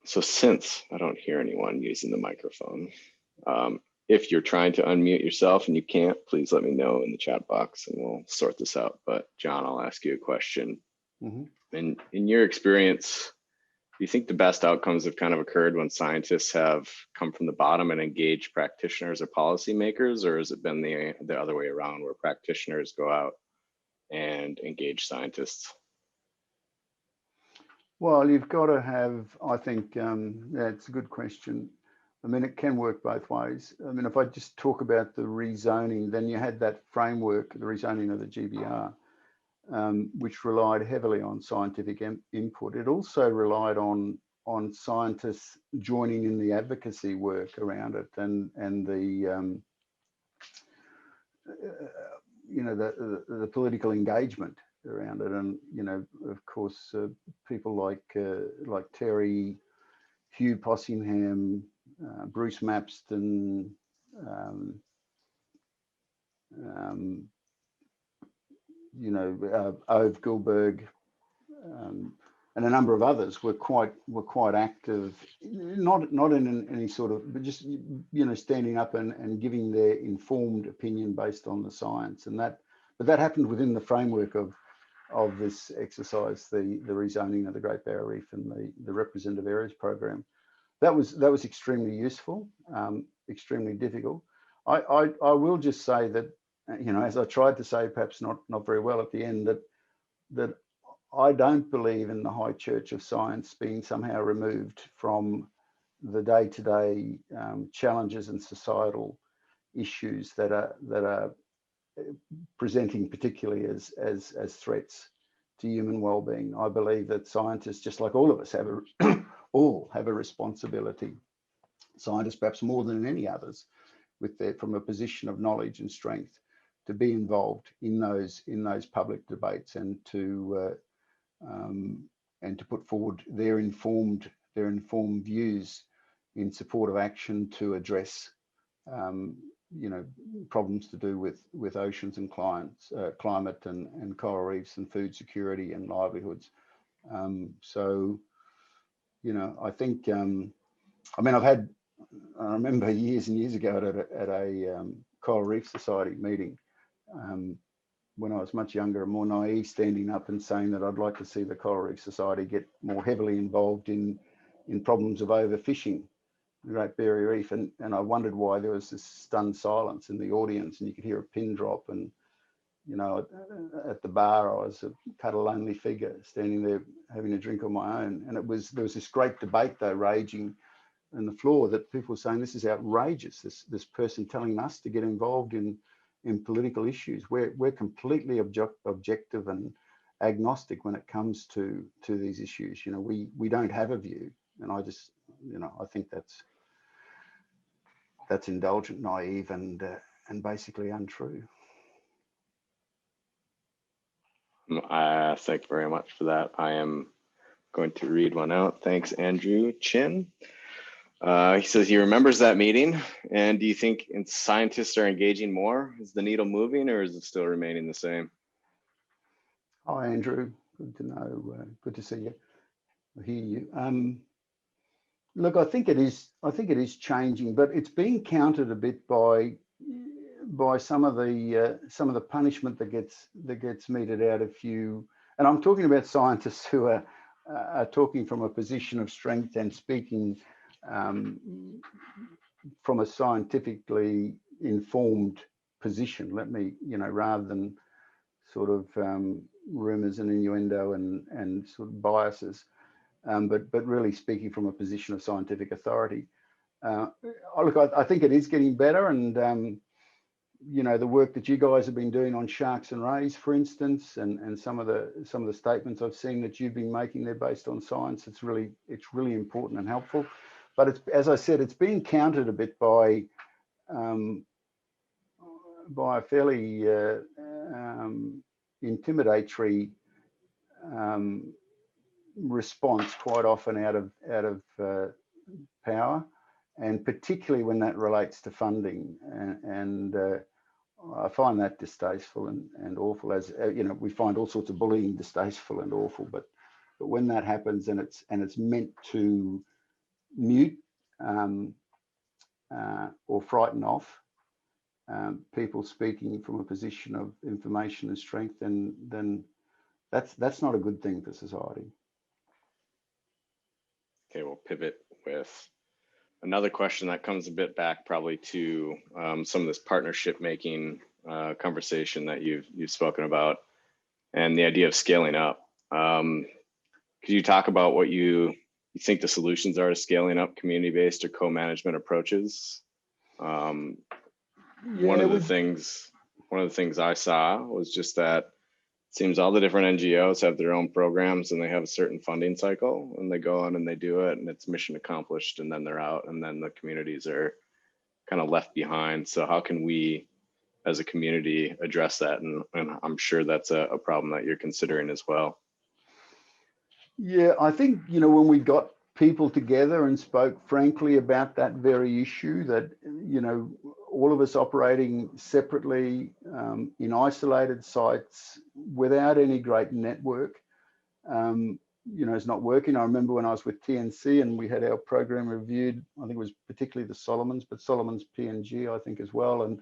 So since I don't hear anyone using the microphone, if you're trying to unmute yourself and you can't, please let me know in the chat box and we'll sort this out. But John, I'll ask you a question. In your experience, do you think the best outcomes have kind of occurred when scientists have come from the bottom and engaged practitioners or policymakers, or has it been the other way around, where practitioners go out and engage scientists? Well, you've got to have, I think, yeah, it's a good question. I mean, it can work both ways. I mean, if I just talk about the rezoning, then you had that framework, the rezoning of the GBR, which relied heavily on scientific input. It also relied on scientists joining in the advocacy work around it, and the you know, the political engagement around it. And you know, of course, people like Terry, Hugh Possingham, Bruce Mapston, you know, Ove Gilberg, and a number of others were quite active, not in any sort of, but just, you know, standing up and giving their informed opinion based on the science. And that happened within the framework of this exercise, the rezoning of the Great Barrier Reef and the representative areas program. That was extremely useful, extremely difficult. I will just say that you know, as I tried to say, perhaps not very well at the end, that I don't believe in the high church of science being somehow removed from the day-to-day challenges and societal issues that are presenting particularly as threats to human well-being. I believe that scientists, just like all of us, all have a responsibility. Scientists, perhaps more than any others, from a position of knowledge and strength, to be involved in those public debates and to put forward their informed views in support of action to address you know, problems to do with oceans and climate and coral reefs and food security and livelihoods. So, you know, I think, I mean, I remember years and years ago at a Coral Reef Society meeting, when I was much younger and more naive, standing up and saying that I'd like to see the Coral Reef Society get more heavily involved in problems of overfishing the Great Barrier Reef, and I wondered why there was this stunned silence in the audience, and you could hear a pin drop. And you know, at the bar, I was a cut a lonely figure standing there having a drink on my own, and there was this great debate though raging on the floor, that people were saying this is outrageous. This person telling us to get involved in political issues. We're completely objective and agnostic when it comes to these issues. You know, we don't have a view, and I just, you know, I think that's indulgent, naive, and basically untrue. Thank you very much for that. I am going to read one out. Thanks, Andrew Chin. He says he remembers that meeting. And do you think scientists are engaging more? Is the needle moving, or is it still remaining the same? Hi, Andrew. Good to know. Good to see you. I hear you. Look, I think it is changing, but it's being countered a bit by some of the punishment that gets meted out if you. And I'm talking about scientists who are talking from a position of strength and speaking from a scientifically informed position. Let me, you know, rather than sort of rumors and innuendo and sort of biases, but really speaking from a position of scientific authority. Look, I think it is getting better, and you know, the work that you guys have been doing on sharks and rays, for instance, and some of the statements I've seen that you've been making there based on science, it's really important and helpful. But it's, as I said, it's being countered a bit by a fairly intimidatory response, quite often out of power, and particularly when that relates to funding, and I find that distasteful and awful. As you know, we find all sorts of bullying distasteful and awful, but when that happens and it's meant to mute or frighten off people speaking from a position of information and strength, then that's not a good thing for society. Okay, we'll pivot with another question that comes a bit back probably to some of this partnership making conversation that you've spoken about, and the idea of scaling up. Could you talk about what you think the solutions are to scaling up community-based or co-management approaches? One of the things I saw was just that it seems all the different NGOs have their own programs, and they have a certain funding cycle, and they go on and they do it, and it's mission accomplished, and then they're out, and then the communities are kind of left behind. So how can we as a community address that? And I'm sure that's a problem that you're considering as well. Yeah, I think, you know, when we got people together and spoke frankly about that very issue, that, you know, all of us operating separately in isolated sites without any great network, you know, it's not working. I remember when I was with TNC and we had our program reviewed, I think it was particularly the Solomons, but Solomons PNG, I think, as well.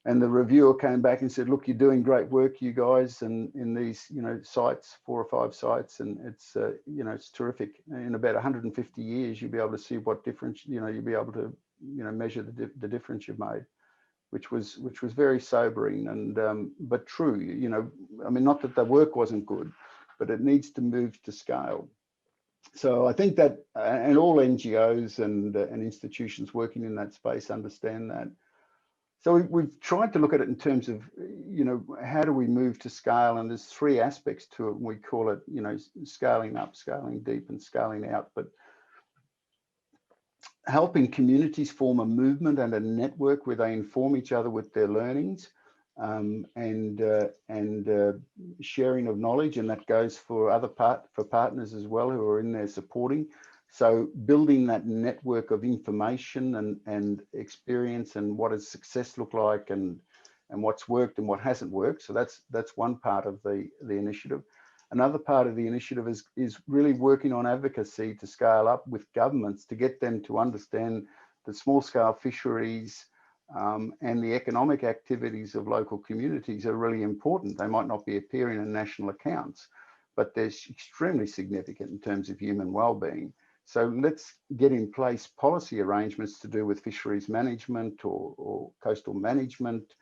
And the reviewer came back and said, look, you're doing great work, you guys, and in these, you know, sites, 4 or 5 sites, and it's, you know, it's terrific. In about 150 years, you'll be able to see what difference, you know, you'll be able to, you know, measure the difference you've made which was very sobering and but true. You know, I mean, not that the work wasn't good, but it needs to move to scale. So I think that, and all NGOs and institutions working in that space understand that. So we've tried to look at it in terms of, you know, how do we move to scale? And there's three aspects to it. We call it, you know, scaling up, scaling deep, and scaling out. But helping communities form a movement and a network where they inform each other with their learnings, and sharing of knowledge, and that goes for partners as well who are in there supporting. So building that network of information and experience, and what does success look like, and what's worked and what hasn't worked. So that's one part of the initiative. Another part of the initiative is really working on advocacy to scale up with governments to get them to understand that small scale fisheries and the economic activities of local communities are really important. They might not be appearing in national accounts, but they're extremely significant in terms of human well-being. So let's get in place policy arrangements to do with fisheries management or coastal management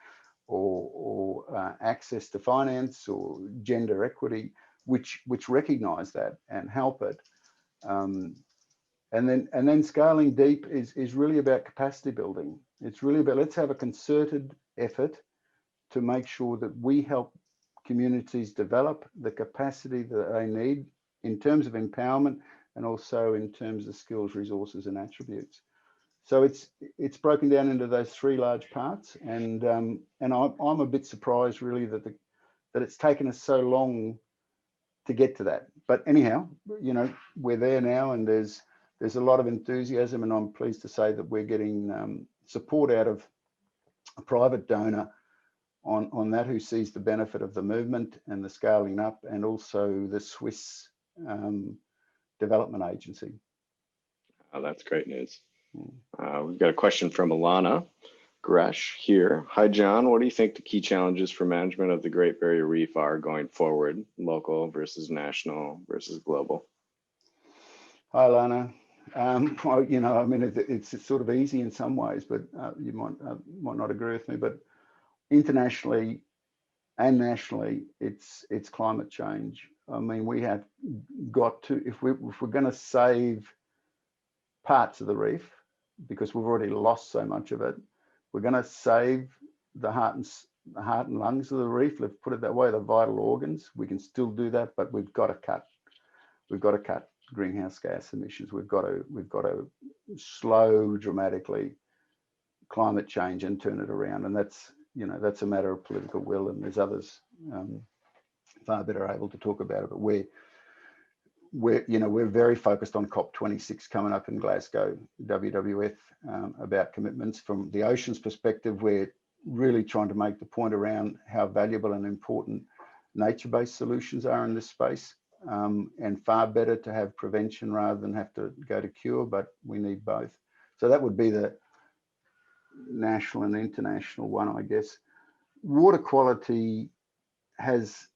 or access to finance or gender equity, which recognize that and help it. And then scaling deep is really about capacity building. It's really about, let's have a concerted effort to make sure that we help communities develop the capacity that they need in terms of empowerment and also in terms of skills, resources, and attributes. So it's broken down into those three large parts, and I'm a bit surprised really that it's taken us so long to get to that. But anyhow, you know, we're there now, and there's a lot of enthusiasm, and I'm pleased to say that we're getting support out of a private donor on that, who sees the benefit of the movement and the scaling up, and also the Swiss Development Agency. Oh, that's great news. We've got a question from Alana Gresh here. Hi, John. What do you think the key challenges for management of the Great Barrier Reef are going forward, local versus national versus global? Hi, Alana. Well, you know, I mean, it's sort of easy in some ways, but you might not agree with me. But internationally and nationally, it's climate change. I mean, we have got to, if we're going to save parts of the reef, because we've already lost so much of it, we're going to save the heart and lungs of the reef. Let's put it that way, the vital organs. We can still do that, but we've got to cut greenhouse gas emissions. We've got to slow dramatically climate change and turn it around. And that's, you know, that's a matter of political will, and there's others far better able to talk about it. But we're very focused on COP26 coming up in Glasgow, WWF, about commitments. From the oceans perspective, we're really trying to make the point around how valuable and important nature-based solutions are in this space, and far better to have prevention rather than have to go to cure, but we need both. So that would be the national and international one, I guess. Water quality has,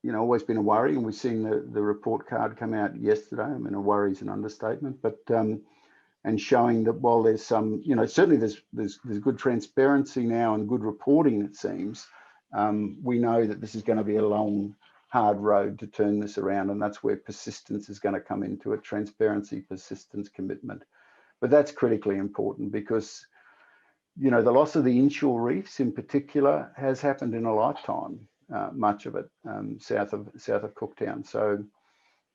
you know, always been a worry, and we've seen the report card come out yesterday. I mean, a worry is an understatement, but and showing that while there's some, you know, certainly there's good transparency now and good reporting, it seems, we know that this is going to be a long, hard road to turn this around, and that's where persistence is going to come into it. Transparency, persistence, commitment. But that's critically important, because, you know, the loss of the inshore reefs in particular has happened in a lifetime. Much of it south of Cooktown. So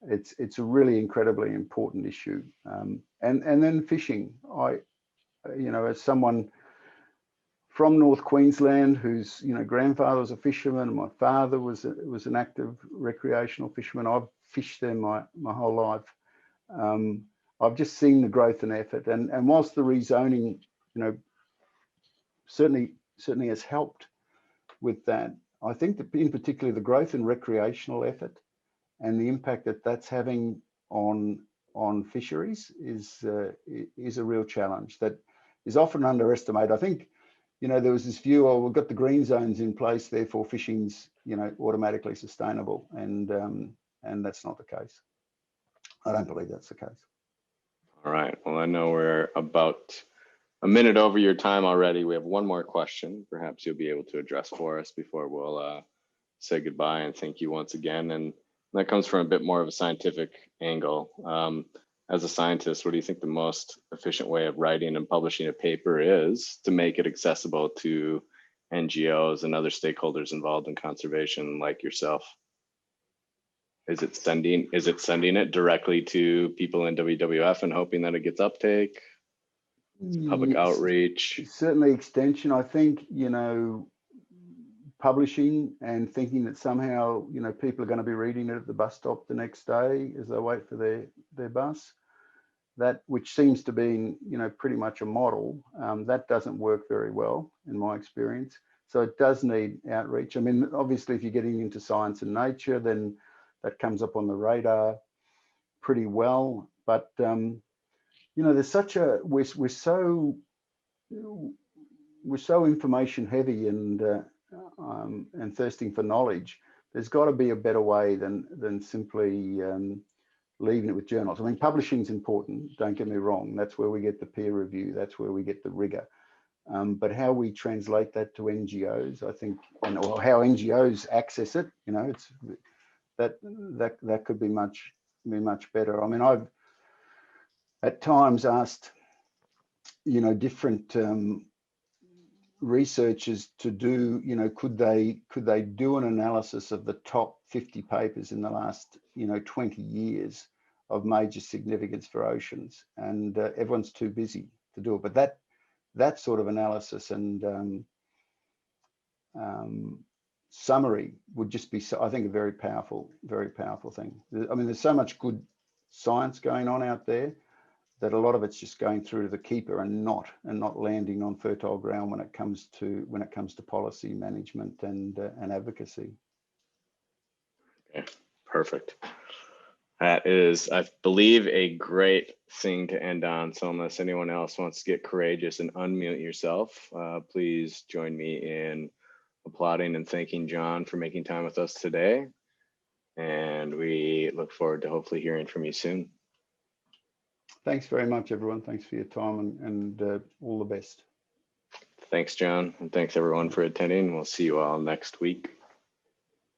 it's a really incredibly important issue. And then fishing. You know, as someone from North Queensland, whose, you know, grandfather was a fisherman, and my father was an active recreational fisherman. I've fished there my whole life. I've just seen the growth and effort, and whilst the rezoning, you know, certainly has helped with that, I think that in particular the growth in recreational effort and the impact that that's having on fisheries is a real challenge that is often underestimated. I think, you know, there was this view, oh, we've got the green zones in place, therefore fishing's, you know, automatically sustainable, and that's not the case. I don't believe that's the case. All right. Well, I know we're about a minute over your time already. We have one more question. Perhaps you'll be able to address for us before we'll say goodbye and thank you once again. And that comes from a bit more of a scientific angle. As a scientist, what do you think the most efficient way of writing and publishing a paper is to make it accessible to NGOs and other stakeholders involved in conservation like yourself? Is it sending it directly to people in WWF and hoping that it gets uptake? Public outreach? Certainly extension. I think, you know, publishing and thinking that somehow, you know, people are going to be reading it at the bus stop the next day as they wait for their bus. That, which seems to be, you know, pretty much a model, that doesn't work very well in my experience. So it does need outreach. I mean, obviously, if you're getting into science and nature, then that comes up on the radar pretty well. But you know, there's such a we're so information heavy and thirsting for knowledge. There's got to be a better way than simply leaving it with journals. I mean, publishing is important, don't get me wrong. That's where we get the peer review. That's where we get the rigor. But how we translate that to NGOs, I think, or how NGOs access it, you know, it's that could be much better. I mean, I've at times asked, you know, different researchers to do, you know, could they do an analysis of the top 50 papers in the last, you know, 20 years of major significance for oceans, and everyone's too busy to do it. But that sort of analysis and summary would just be, I think, a very powerful thing. I mean, there's so much good science going on out there that a lot of it's just going through to the keeper and not landing on fertile ground when it comes to policy management and advocacy. Okay, perfect. That is, I believe, a great thing to end on. So unless anyone else wants to get courageous and unmute yourself, please join me in applauding and thanking John for making time with us today. And we look forward to hopefully hearing from you soon. Thanks very much, everyone. Thanks for your time and all the best. Thanks, John. And thanks everyone for attending. We'll see you all next week.